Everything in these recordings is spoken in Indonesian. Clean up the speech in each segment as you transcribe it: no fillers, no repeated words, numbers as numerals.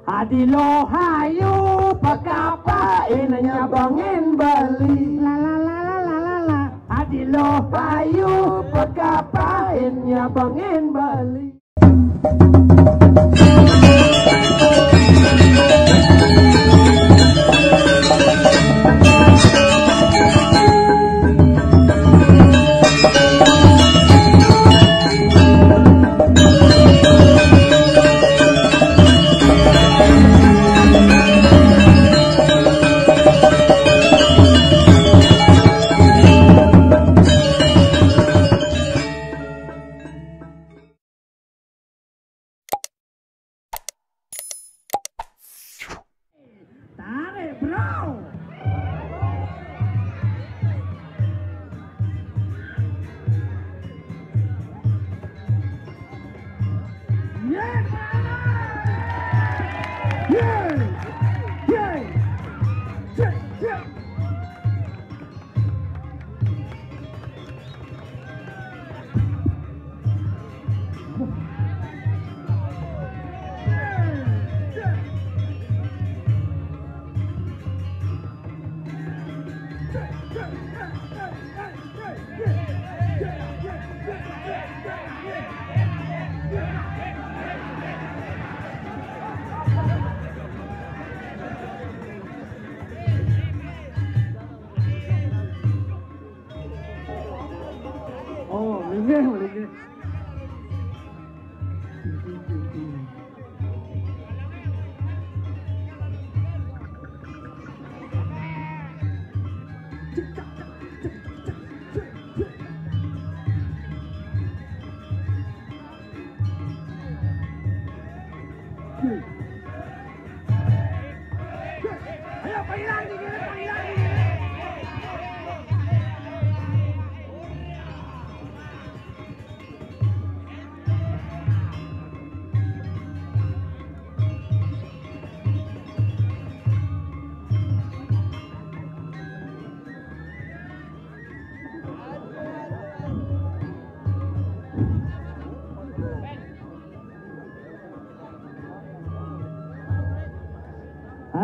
Adilo hayu pekapain nyabangin Bali. La la la la la la la. Adilo hayu pekapain nyabangin Bali.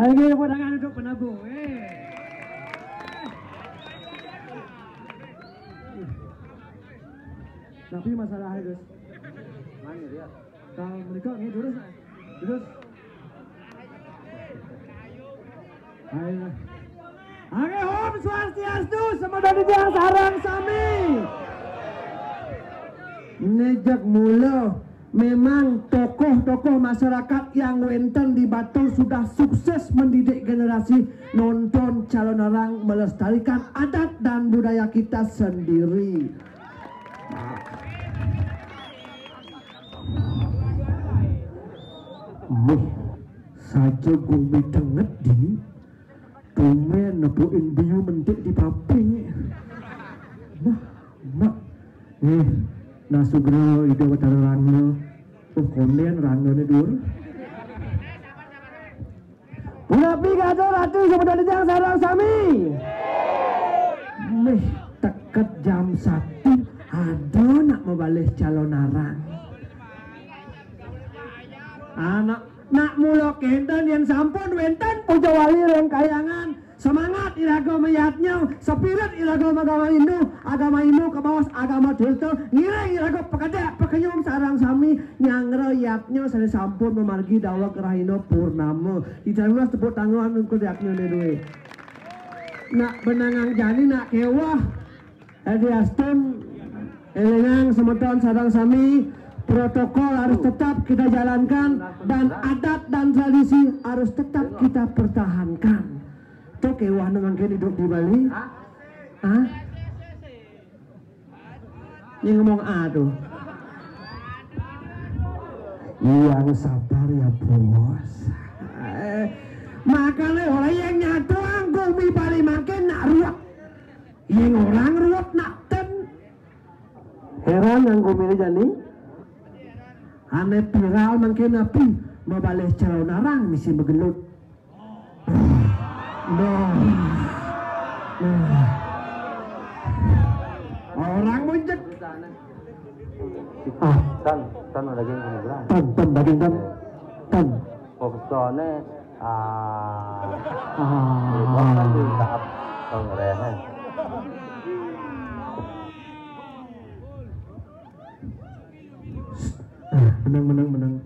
Lagi pedangan duduk penabung. Tapi masalah harus. Mana dia? Kalau mereka ini terus. Ayo. Oke, Om Swastiastu, Semedani Tiang Sarang Sami. Nejak mula. Memang tokoh-tokoh masyarakat yang wenten di Batul sudah sukses mendidik generasi nonton calon orang melestarikan adat dan budaya kita sendiri. Saja gue denget di tumen nepuin biu mentik di paping. Nasugro ide watar rangno, konden rangno ni dur. Unapi kado ratu Semedani Tiang Sarang Sami. Teket jam 1 ada nak membalik calon arang. Anak nak mulok enten yang sampun wenten puja wali rengkayangan. Semangat iraga mayatnya, spirit iraga agama Hindu ke bawah agama Delta, ngireng iraga pekerja pekenyum sarang sami nyangro yatnya saya sampun memargi dawa kerahino purnama. Dicarulah tepuk tangan untuk yaknya nedue. Nak benangang jani nak kewah, Ediastum, elengang semeton sarang sami. Protokol harus tetap kita jalankan dan adat dan tradisi harus tetap kita pertahankan. Tuh kewah namanya hidup di Bali. Yang ngomong tuh. Yang sabar ya bos. Makanya orang yang nyatu anggung di Bali makin nak ruwet. Yang orang ruwet nak ten. Heran anggung ini jadi. Ane viral makin api. Mabalih calon arang misi begelut. Orang muncul. Tan daging kami bilang. Tan daging tan. Fokusone bukan di tahap pengerehan. Menang.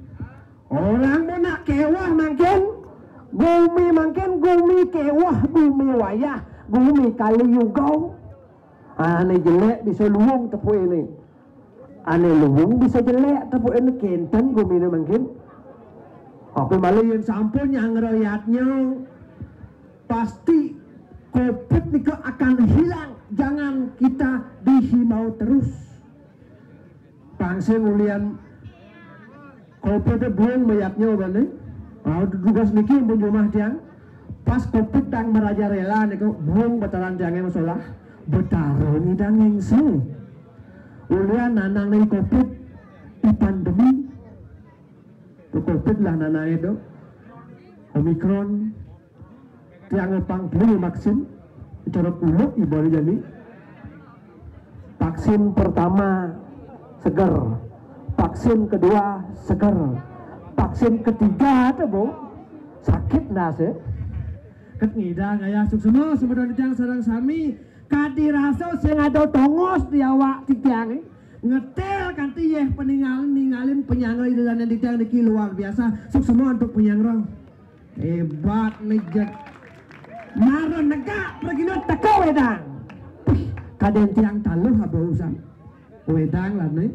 Orang nak kewah makin gumi kewah gumi wayah gumi kali yugau. Ane jelek bisa luwung tepu ini. Ane luwung bisa jelek tepu ini kenten gumi ini makin. Apa malah yang sampun yang rakyatnya pasti COVID ini akan hilang. Jangan kita dihimbau terus. Pangse mulian COVID itu buang mayatnya kan nih. Tugas niki pun rumah tiang. Pas COVID dang merajalela nih buang bataran tiangnya masalah. Betaran ini dang ngengsu. Ulian nanang nih COVID di pandemi. COVID lah nanang itu. Omikron. Tiang pang beli vaksin. Corok uluk ibarat jadi. Vaksin pertama seger, vaksin kedua seger, vaksin ketiga ada bu sakit nase. Ket ngida gaya suksema semedo tiang sareng sami kadiraso sing ada tongos di awak tiang ngetel kanti yeh ninggalin penyangga dan di tiang niki luar biasa suksema untuk penyangrong hebat nejek maron negak pergi teko wedang kaden tiang taluh apa usah wedang lah nih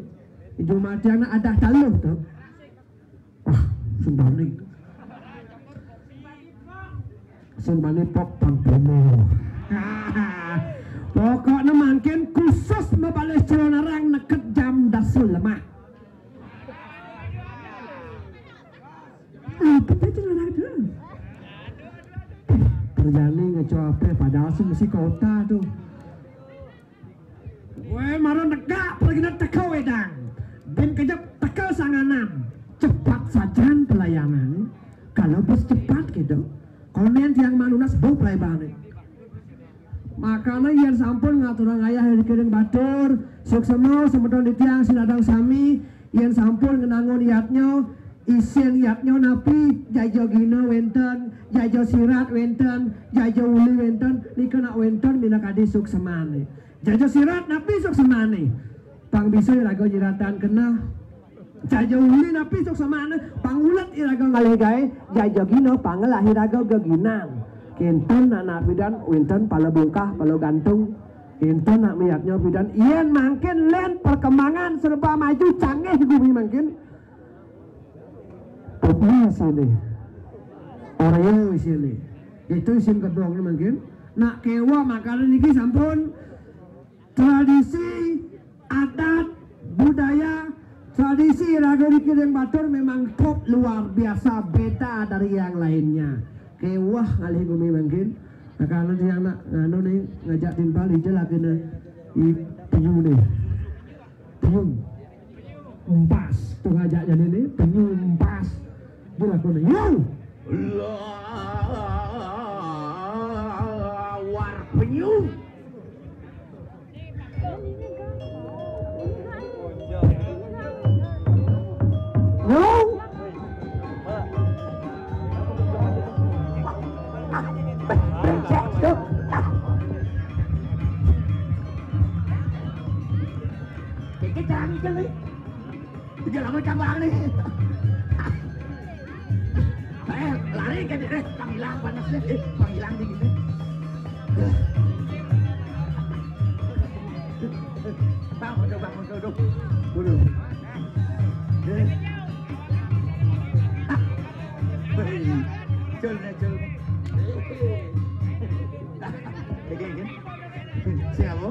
cuma tiang ada taluh tuh Sumbani pok pangpomo pokoknya makin khusus membalik celonarang neket jam dasul lemah apa itu celonarang tuh terjadi ngecope padahal sih mesti kota tuh. Weh maron tegak pergi teka wedang dan kejap teka sanganan cepat saja pelayanan kalau bis cepat gitu konen tiang manunas bau pelayanan makanya yang sampun ngaturang ayah dari kedeng batur suksema semedon di tiang sinadang sami yang sampun ngenangun iatnya isen iatnya napi jajo gino wenten jajo sirat wenten jajo uli wenten nikena wenten minakadi suksemane jajo sirat napi suksemane pang bisa irago jiratan kena jajo uli napi suksemane pang ulat irago ngalegai jajo gino pangelah irago geginang kinten anak bidan wenten pala bungkah pala gantung kinten nak miaknya bidan ien makin len perkembangan serba maju canggih gumi makin putih sini Oreo sini itu isim kedong mungkin nak kewa makanan ini sampun tradisi adat budaya tradisi raga di Kedeng Batur memang top luar biasa beda dari yang lainnya kewah ngalih gumi mungkin makanan yang nak nganu nih ngajak timpal hijau lagi nih penyu nih penyu empas tuh ngajak jadi nih penyu empas dia lakukan yang war penyu yang brengsek tuh kayak carang aja nih tiga lama cabang nih lari kan deh panggilan panasnya panggilan dingin bang udah cul again siapa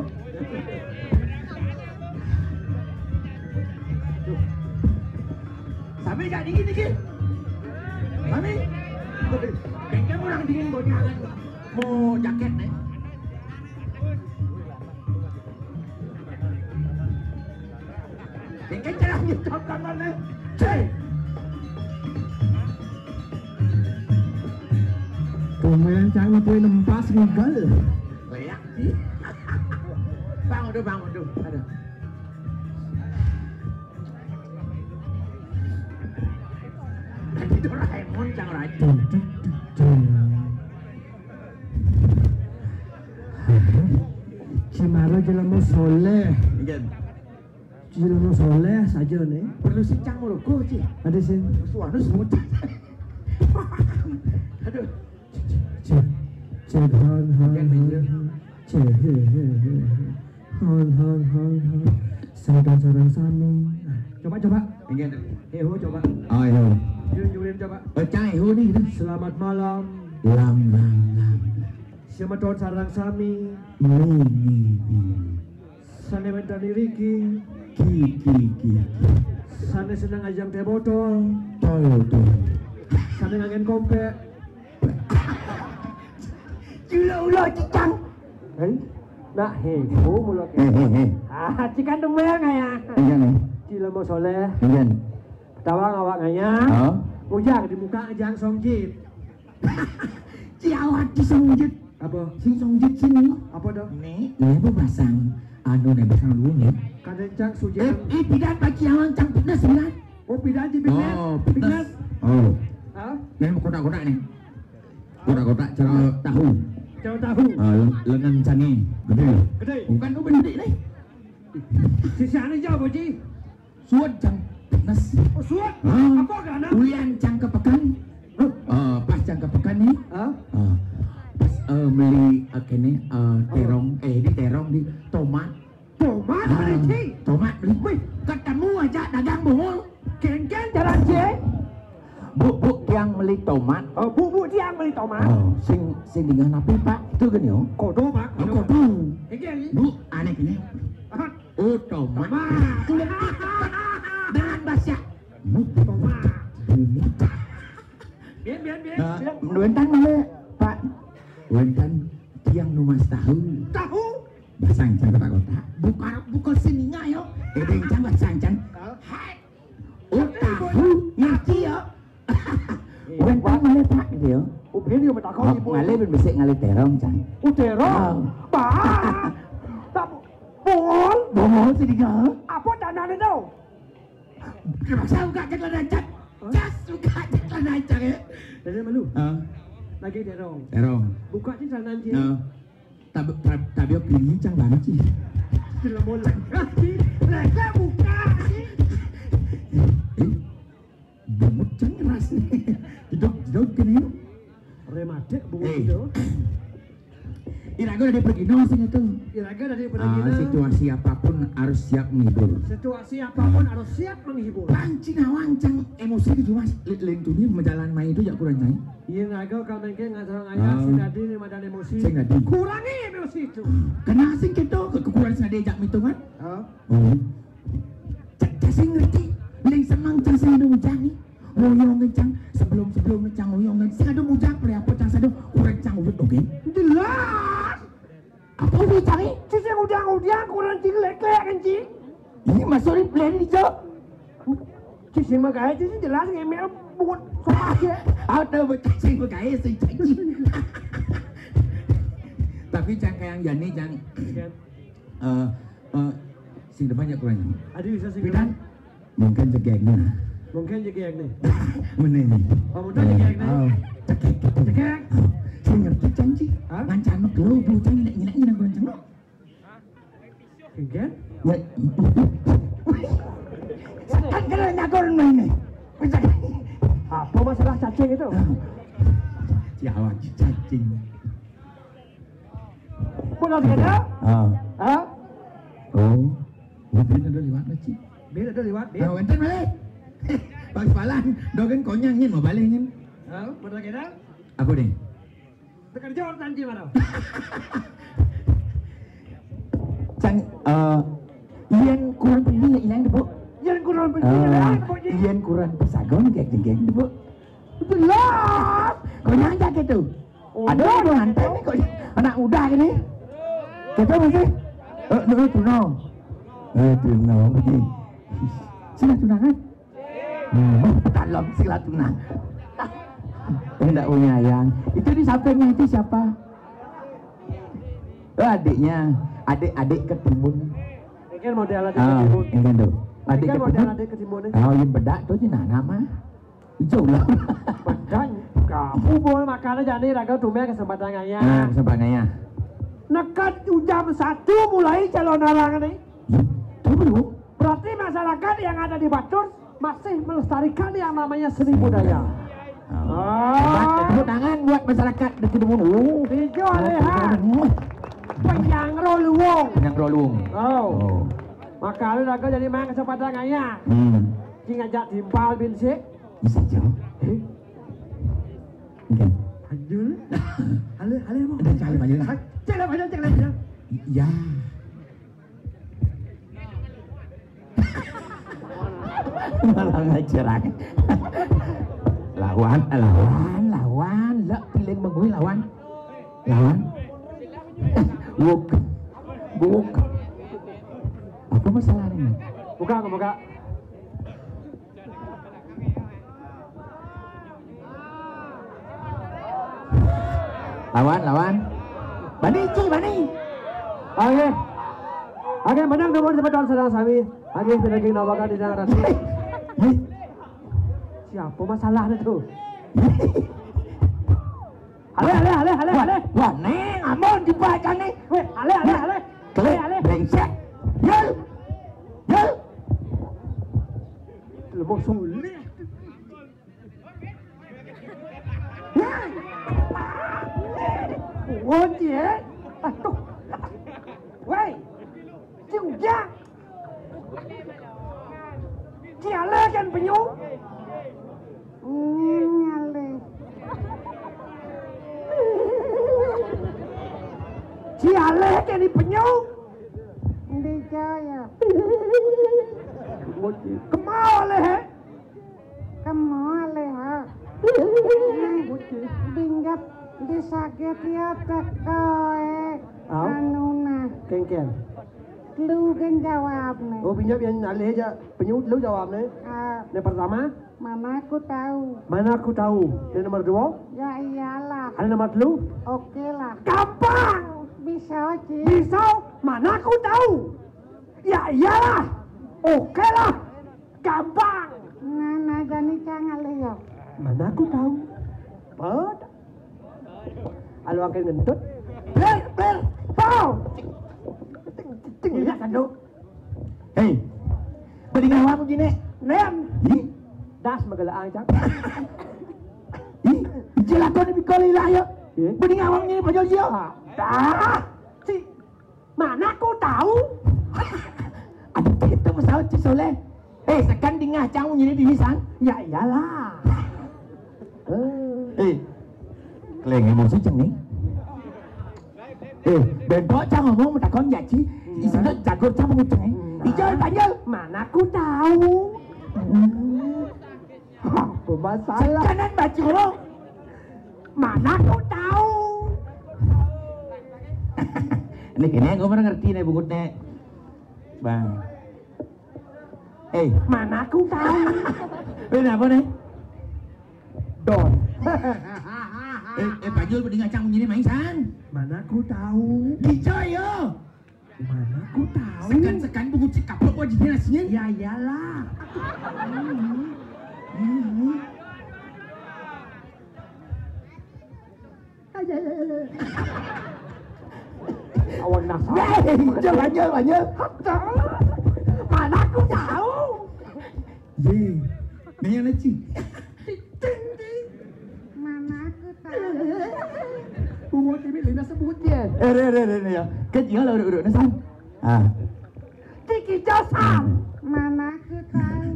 sampai gak dingin Mami, bengkel orang dingin bocah mau jaket nih. Bengkel cerah nyetop kamar nih. Cek. Tumben cang puy nempas ngigel. Leak sih. Bang udah. Ada. Itu Doraemon jangan aja. Cimara jelema soleh. Ingat. Jelema soleh saja nih. Perlu sincang muluku, Ci. Ada sih. Suanu semut. Aduh. Hon sarang sami. Coba. Ingat. Eho coba. Oh, iya. Jurin coba. Cang Eho nih. Selamat malam. Lam. Semeton sarang sami. Ni. Sane mentani Riki. Ki. Sane senang ajang teh botol. Tol. Sane ngangen kompek. Ulo cicang. Hei. Nak hebo mulo ke. Cikan demeng ya. Ingat nih. Jelema soleh. Ingat. Tawang awak ngaya. Oh. Ujang di muka ajang songjit. Ciawat di songjit. Apa? Sing songjit sini. Apa dah? Nih apa pasang? Anu nih pasang dulu nih. Kadencang sujian. Pidat bagi awang cang pidas pidat. Oh pidat di pidat. Oh, pidas. Oh. Hah? Ini kotak-kotak nih. Kotak-kotak cara tahu. Jauh tahu. Lengan cangi. Gede. Gede. Bukan lu gede nih. Sisanya jauh Boji. Suat cang pidas. Oh suat. Ah. Apa kan? Ulian cang kepekan. Pas cang kepekan nih. Hah? Pas beli kene terong di terong di tomat. Tomat ada Ci. Tomat beli. Wih, ketemu aja dagang bohong. Ken jalan Ci. Bu yang beli tomat. Oh bu dia yang beli tomat. Oh, sing dengan apa Pak? Itu kan yo. Kodo mak. Kodo. Iki. Bu, aneh kene. Oh, tomat. Dengan bahasa. Tomat. Biar. Wentan mana Pak? Wentan tiang numas tahu. Tahu. Basang cang kotak-kotak. Bukan sini ngayo. Edeng cang basang cang. Hai. Oh, tahu. Ngerti ya. Wentan mana Pak dia? Upin dia tak kau ibu. Ngale ben besek ngale terong cang. Terong. Pak. Tak bohong sih dia. Apa danane tau? Kenapa suka celana cang? Jas suka celana cang ya. Dari malu. Lagi terong. Terong. Buka sih sanan Ci. Tapi pilih cang banget sih. Sudah mulai. Mereka buka sih. Bumut cang keras nih. Hidup gini. Rematik bunga itu. Irago dari pergi no sih itu. Iraga dari pergi Situasi apapun harus siap menghibur. Situasi apapun harus siap menghibur. Pancing awang cang emosi itu mas. Lain tuh dia menjalan main itu ya kurang naik. Iya naga kau nengke ngasal ayah si Dadi ni madan emosi. Saya nggak di. Kurangi emosi itu. Kena asing gitu kekurangan sengaja diajak hitungan. Oh. Cang saya ngerti. Lain senang cang saya ada ujang nih. Moyong cang sebelum cang moyong saya ada ujang pada apa cang saya ada kurang cang udah oke. Jelas. Apa udah cari? Cici udang kurang ciklek kan Ci. Ini masuk di plan ini cok. Cici makanya cici jelas ngemel buat soal aja. Ada berkasih berkaya sih janji. Tapi cang kayak yang jani cang. Sing depannya kurang. Ada bisa sih. Pidan mungkin cegeknya. Mungkin cegek nih. Mana nih? Oh mungkin cegek nih. Cegek. Saya ngerti janji. Lancar mah gelobu cang nyinak kurang cang. Cegek? Kan kena nyakor main nih. Apa masalah cacing itu? Jawa cacing. Benar kena? Hah? Oh, mungkin ada lewat lagi. Biar ada lewat dia. Nah, enten balik. Pas palan, dogen konyangin mau baliknya. Benar kena? Apa deh? Tekan jawab nanti mana? Cang, iyan kurang penting ya ilang debo. Yang kurang penting adalah Iyan kurang pesagon kayak jengeng debo. jelas. Konyang aja gitu. Ada orang hantai nih kok anak muda gini. Kita masih. Dulu tuno. Tuno begini. Sila tunangan. Dalam sila tunang. Tidak punya ayang. Itu di sampingnya itu siapa? Adiknya. Adik ketimbun. Ini model adik ketimbun. Ini tuh. Adik model adik ketimbun. Oh, yang bedak tuh nama. Jauh lah. Bedak. kamu boleh makan aja nih raga tumeh kesempatannya. Nah, kesempatannya. Nekat jam 1 mulai calon halangan nih. Tuh bro. Berarti masyarakat yang ada di Batur masih melestarikan yang namanya seni budaya. Tepuk tangan buat masyarakat di Kedemunu. Hijau aleha. Penyang Roluwung. Penyang Roluwung. Oh. Maka lu raga jadi main kesempatannya. Ki ngajak timpal bin sik. Bisa jauh. Oke. Anjul. Hale mau. Ada cari banyak. Cek lah. Iya. Malah ngajarak. Lawan. Lah pilih mengui lawan. Buk. Apa masalahnya? Buka. Lawan. Bani. Oke, menang nomor sebetul sedang sami. Oke, penagih nawakan di dalam rasi. Siapa masalahnya tuh? Ale. Wah, neng, amon dibaca nih. Weh, ale. Klik, brengsek. Yul. Lebok sulit. Wajib. Aduh. Weh. Juga. Ciale kan penyu. Ngale. Ciale kan di penyu. Di jaya. Kemau leh. Binggap disakit ya tekoe. Anuna. Kengken. Lu kan jawab nih. Oh pinjam yang alih aja penyu lu jawab nih. Yang pertama, mana aku tahu. Yang nomor 2? Ya iyalah. Ada nomor 3? Oke lah. Gampang. Bisa. Mana aku tahu. Ya iyalah. Oke lah. Gampang. Mana gani cangal ya. Mana aku tahu. Pada. Alu akan ngentut. Bel. Pau. Tinggal kan dok. Hei. Berdingan awak begini. Nem. Das magalaang cak. Jelakon di bikoli lah ya. Berdingan awak begini pajol dia. Si. Mana aku tahu. Aduh itu masalah Cik Soleh. Sekan dingah cang begini di hisan. Ya iyalah. Keleng emosi cang nih. Bendok cang ngomong minta kon ya Ci. Isana jago cang menguceng Ijal panjal. Mana aku tahu. Apa masalah? Sekanan baju lo. Mana aku tahu. Ini kayaknya gue pernah ngerti nih bungut nih. Bang. Mana aku tahu. Ini apa nih? Don. Panjul berdingan cang begini mainsan. Mana aku tahu. Gijoy yo. Mana aku tahu. Sekan bungut cekap lo wajibnya nasinya. Ya iyalah. Awan nasab. Banyak. Mana aku tahu. Nanya lagi. Mana aku tahu. Bungut ini lina sebutnya. Ya. Kan tinggal lah udah nasan. Tiki Josan. Mana aku tahu.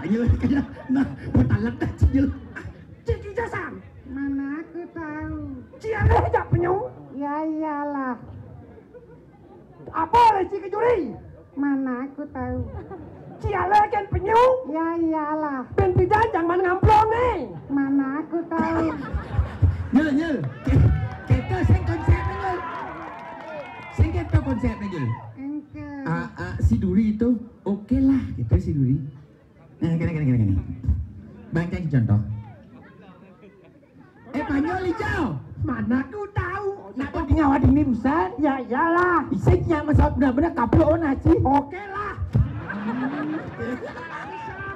Ayo kaya nah mutalat dah cil. Tiki Josan. Mana aku tahu. Ciale jak penyu. Ya iyalah. Apa lagi kejuri? Mana aku tahu. Ciale kan penyu. Ya iyalah. Ben pidan jangan ngamplong nih. Mana aku tahu. Nyel. Kita sing konsepnya nyel. Sing kita konsepnya nyel. Si Duri itu oke lah gitu si Duri. Nah, gini. Bang cari contoh. Panjol hijau. Mana aku tahu. Kenapa di ngawat ini Busan? Ya iyalah. Isiknya masalah benar-benar kaplok naci. Oke lah.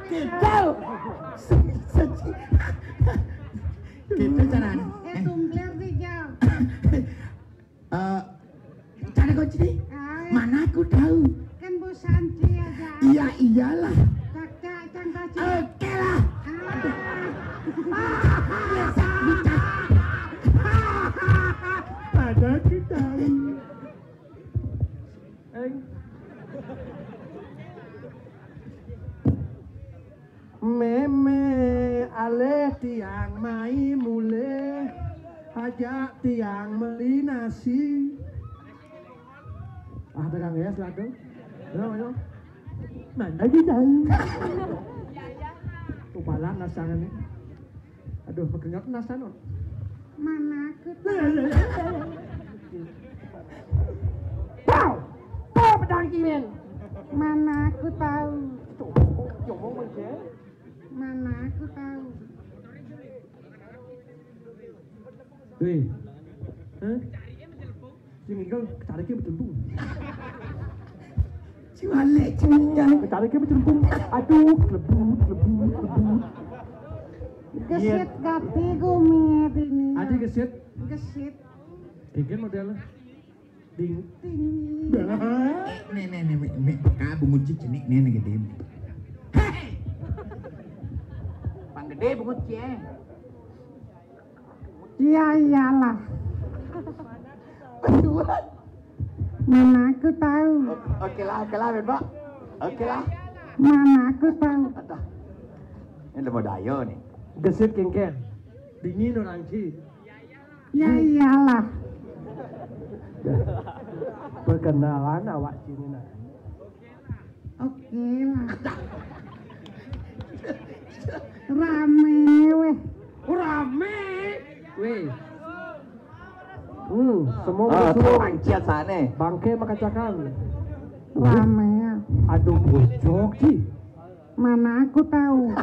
Gitu. Gitu caranya. Tumbler dijal. Cara kau ciri? Mana aku tahu? Kan Bu Santi aja. Iya iyalah. Cak cangka Oke lah. Ada kita. Meme ale tiang mai mule ajak tiang beli nasi. Ah dagang ya selatu. Yo. Mana kita? Tupalan nasangan nih. Aduh, kenyot nasan. Mana aku Pow! Pow pedang kimen. Mana aku tahu. Ngomong aja. Mana aku tahu. Hei. Hah? Sing engkau cari ke bertempung. Cualek cunya. Cari ke bertempung. Aduh, lebut. Gesit gati gumit ini. Adi gesit. Gesit Bikin model. Ding. tinggi. Nih, peka bungut cinik nih gede. Pang gede bungut cie. Iya iyalah. Betulan. Mana aku tahu. Oke lah, Ben, Pak. Oke lah. Mana aku tahu. Aduh. Ini udah mau dayo nih. Gesit kengken. Dingin orang ci. Ya iyalah. Perkenalan awak Cina. Oke lah. Rame weh. Rame. Weh. Semua Oh, semua panciat sana. bangke makacakan. Rame ya. Aduh bojok ci. Mana aku tahu.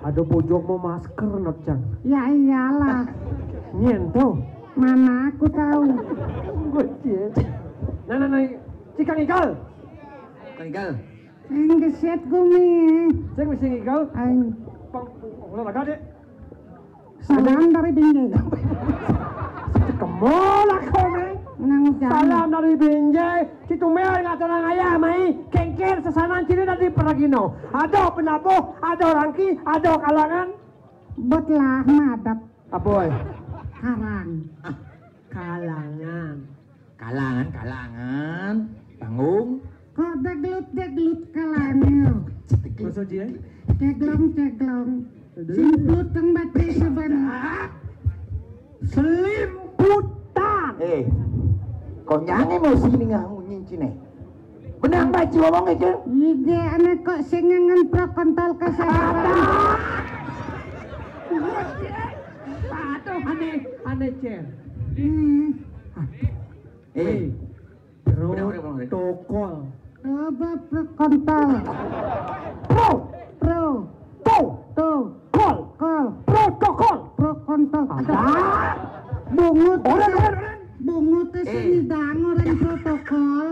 Aduh bojok mau masker not cang. Ya iyalah. Nyento. Mana aku tahu. Gue cie. Nah, cikang ikal. Tinggal. Yang gesit gumi. Cek mesti ikal. Aing Pang, olahraga deh. salam dari Binjai. Kemola kau nih. Nang jalan. Salam dari Binjai. Citu mea nggak tenang ayah mai. Kengker sesanan cini dari Peragino. Ada penabuh, ada rangki, ada kalangan. Botlah madap Apa boy? karang. Kalangan. Panggung. Kok deglut kalangan. Masuk dia. Ceglong. Simplut teng baca sebenarnya. Selimputan. Kau nyanyi emosi nih nggak nyincin nih. Benang baju ngomong aja. Ige anak kok sengangan pro kontol kesehatan. Aduh, aneh cer. Bener. Protokol. Coba pro kontol. Pro. Tuh. Kol. Protokol. Pro kontol. Bungut. Bungut sini dang orang protokol.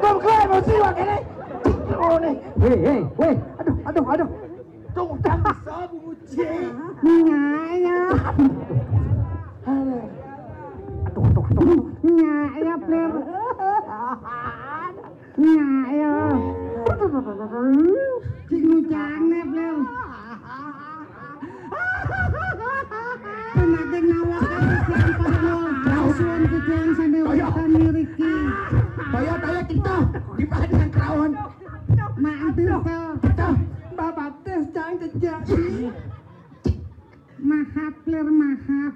Kau emosi wak ini. Oh nih. Weh. Aduh. Tunggu tak bisa bungut cie. Nyaya. Aduh. Nyaya pler. Nyaya. Cingujangnya pler. Tenaga ngawak kasihan pada rasuan kejang sandewakan Riki. Bayar kita. Di mana dengan kerawan? Maantir to. Bapak tes jangan jejak. Mahap pler mahap.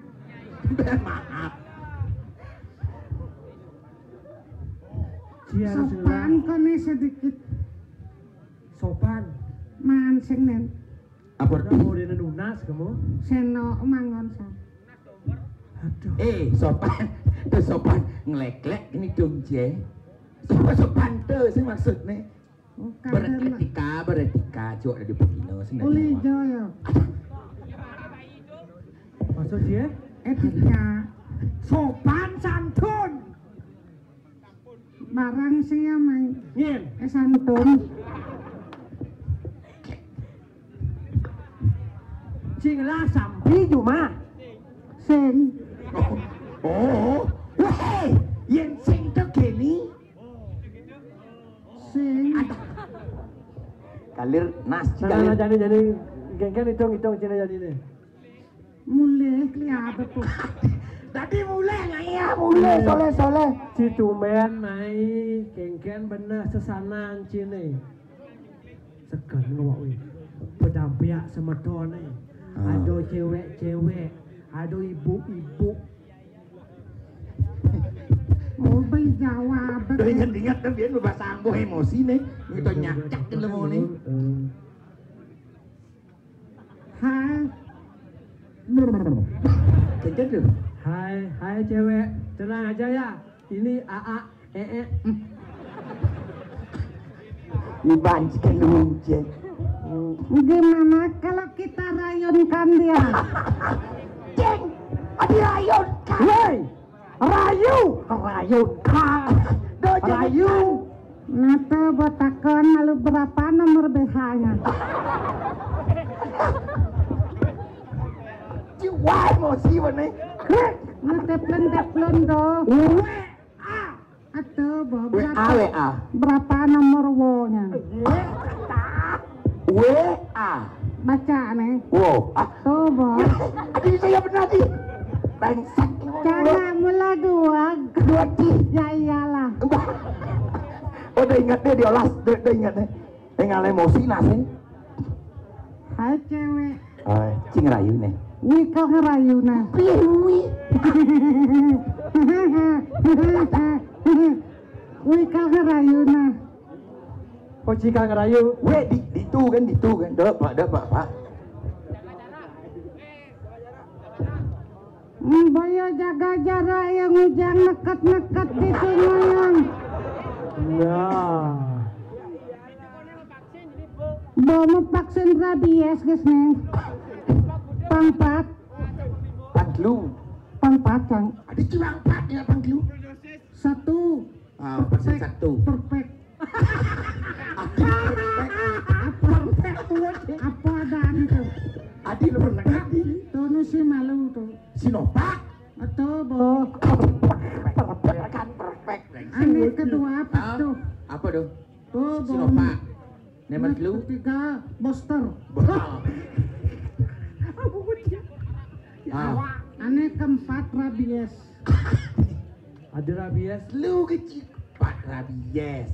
Maaf. Sopan kone sedikit. Sopan. Man sing nen. Apa Udah mau dia nunas kamu? Seno mangon sa. Aduh. Sopan ngelek-lek ini dong cie. Sopan tuh sih maksudnya. Beretika cok ada begino Uli joyo. Maksud dia? Etika. Sopan santun. Barang siya may Ngin. santun. Ching la sampiอยู่มา Sing. Oh, weh, yang sing tu kini. Sing. Kalir nas Jangan kalir. jadi geng-geng hitung Cina jadi nih. Mulai kelihatan tuh. Tadi mulai nggak ya? Mulai soleh. Citumen mai geng-geng bener sesanan Cina. Segan ngawak pedampiak semedon nih. Ada cewek-cewek, ada ibu-ibu. Oh, jawab. Tôi ingat nó biến bahasa Ambo emosi nih. Ini tuh nyacak ke lemo nih. Hai. Kencet tuh. Hai cewek, tenang aja ya. Ini AA, EE. Dibancikan lucu. Gimana kalau kita rayunkan dia? Ceng, dirayunkan. Woi, rayunkan. Rayu. Nata botakon lalu berapa nomor BH-nya? Jiwa emosi mana? Nata plon do. Atau WA. berapa nomor wo-nya? WA. Baca nih. Wow. Tuh bos. Aduh saya benar sih. Bangsat. Jangan mulai dua. Ya iyalah. Oh, udah ingat deh diolas, udah ingat deh. Tinggal emosi nasi. Hai cewek. Cing rayu nih. Wih kau ngerayu nah. Wih kau ngerayu nah. Oh jika ngerayu. Weh ditu kan. Dah pak. Boyo jaga jarak yang ujang nekat di yang. Nah. Bawa vaksin rabies guys nih. Pangpat. Pangpat cang. Ada curang pak ya pangklu. Satu. Vaksin satu. Perfect. Apa ada itu? Adi lu pernah ganti? Tuh si malu tuh. Sinovac. Atau bo. Perfect. Ini kedua apa tuh? Apa tuh? Tuh bo. Sinovac. Nomor lu? Ketiga booster. Aneh keempat rabies. Ada rabies. Lu kecil. Pak rabies.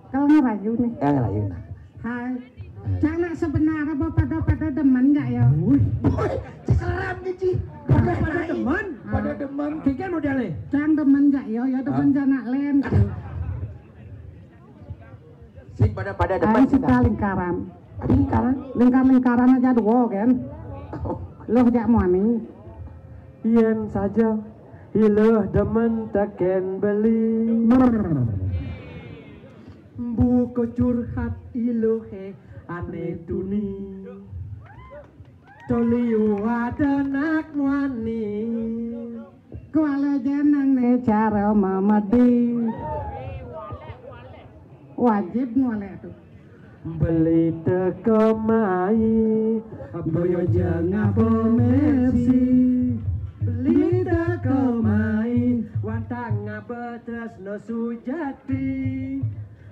Kalau ngerayu nih. Ngerayu. Hai. Jangan sebenarnya pada demen nggak ya? Seram nih Ci. Pada teman. Pada demen. Kikan modelnya. Jangan demen nggak ya? Ya demen jangan len. Sing pada demen. Ayo kita lingkaran. Lingkaran aja dua kan? Loh jak muani. Ien saja. Hiluh demen teken beli. Buku curhat iluhe aneh tuni. Toliu ada nak wani. Kuala jenang ne cara mamadi. Wajib ngoleh tuh. Beli teko mai. Boyo jangan pemersi. Beli teko mai. Wantang ngabetres no sujati.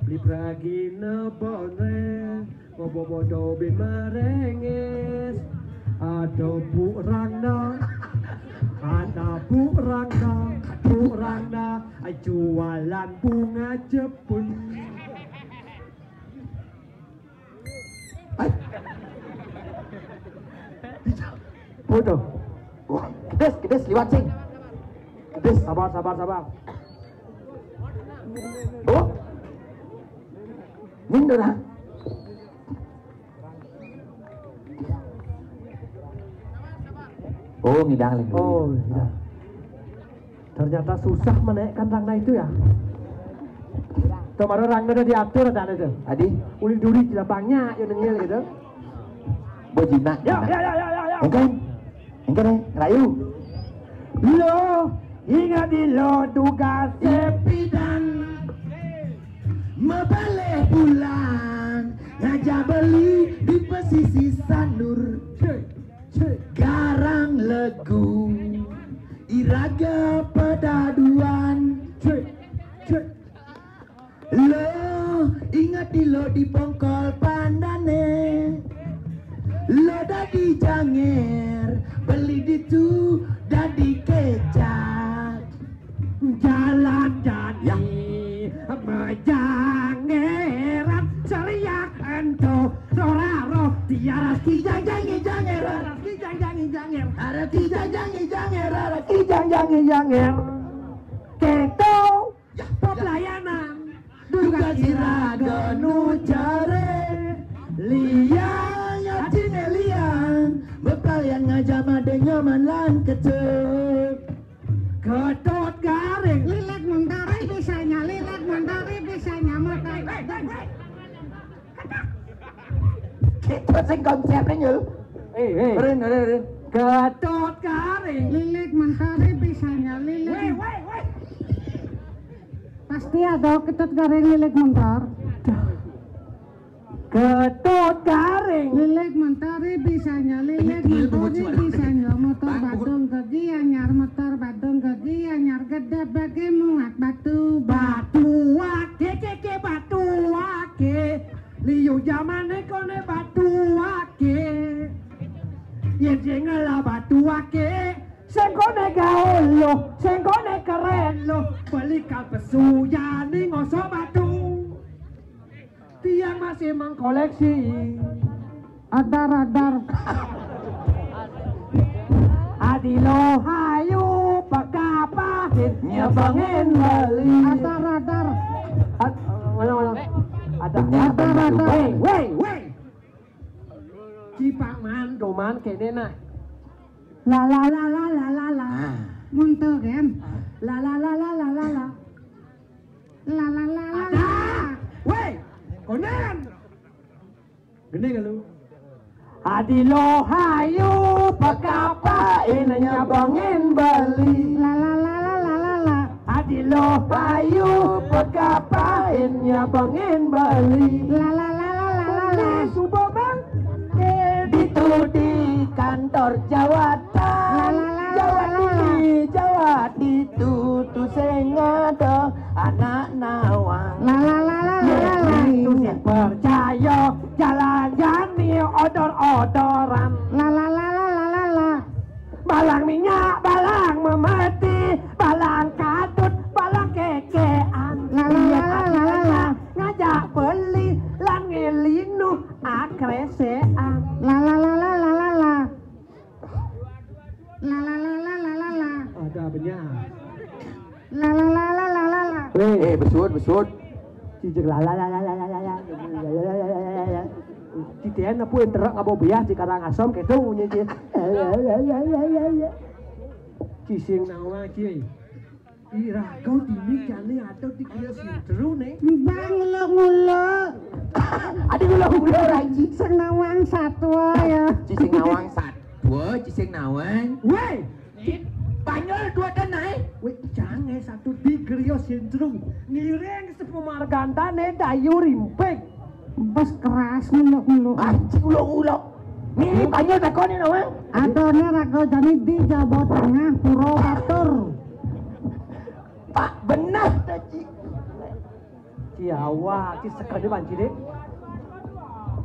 Beli pragi no bonre. Bobo-bodo bin merenges. Ada Bu Rangda. Ada Bu Rangda. Jualan bunga Jepun. Bodoh. Wah, kedes liwat sing. Kedes. Sabar. Oh. Nyindur ha. Oh, ngidang lagi. Oh, iya. Ternyata susah menaikkan rangda itu ya. Kemarin rangda udah diatur ada itu. Adi, Uli duri di lapangnya, yang nengil gitu. bojina. Ya. Engke deh, rayu. Lo, ingat di lo tugas Sepi dan Mebalik pulang ngajak beli di pesisir Sanur. Garang legu iraga pedaduan. Lo ingat di lo di pongkol pandane. Lo dadi janger beli ditu dadi kecap. Jalan dadi mejangeran seriak ento doraro tiara kijang jangi janger kijang jangi janger Ada kijang jangi janger, ada kijang jangi janger keto ya, pelayanan Duga siraga nu jare liang cine liang bepalian ngajama dengaman lan kecek Ketut garing Lilit mentari bisanya motor. kita sing konsepnya nyul ren Ketut garing Lilit mentari bisanya lilit. Pasti ada ketut garing lilit mentar. Ketut garing Lilit mentari bisanya lilit mentari bisanya motor Badung gegi anyar motor Badung gegi anyar gede bagi muat batu batu wake keke batu wake liu jamane kone batu wake yen jengela batu wake sing kone gaul lo sing kone keren lo belikan pesuya ning ngoso batu tiang masih mengkoleksi radar adilo hayu pakapa nyabangin bali radar ada wey Cipang man doman kene nah la muntuh kan la ada wey konen gede gak lu adilo hayu pakapa nyabangin bali adilo hayu pakapa nyabangin bali Subomang itu di kantor jawatan Jawa itu tuh sengado anak nawang itu sing percaya jalan-jani odor-odoran balang minyak balang memeti balang kadut balang kekean ngajak beli lan ngelinu akresean ada benya besut cicik citian apa yang terak ngabo biah di Karangasem gitu punya cising nawa cie ira kau timik jane atau di kira sindru nih bang ngulo ada gula raji senawang satwa ya cising nawang satwa cising nawang weh Banyol dua danai weh jangan satu di kira sindru ngireng sepemargantane dayu rimpek bos keras ngulo anjing ulo nih Banyol takoni nawang adone rago jani di Jawa Tengah Puro Batur Pak benar tadi Jawa ci sekali banci deh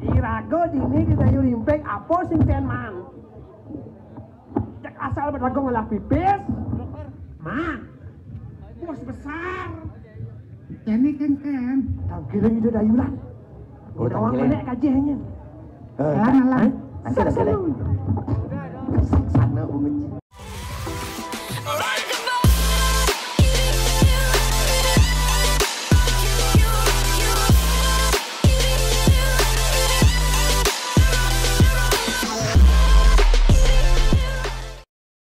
irago dini di dayu rimpek apa sing tenman cek asal berlagu ngelah pipis mah bos besar jadi kan tangkiling itu dayulan nawang menek kajiannya alang sana bunga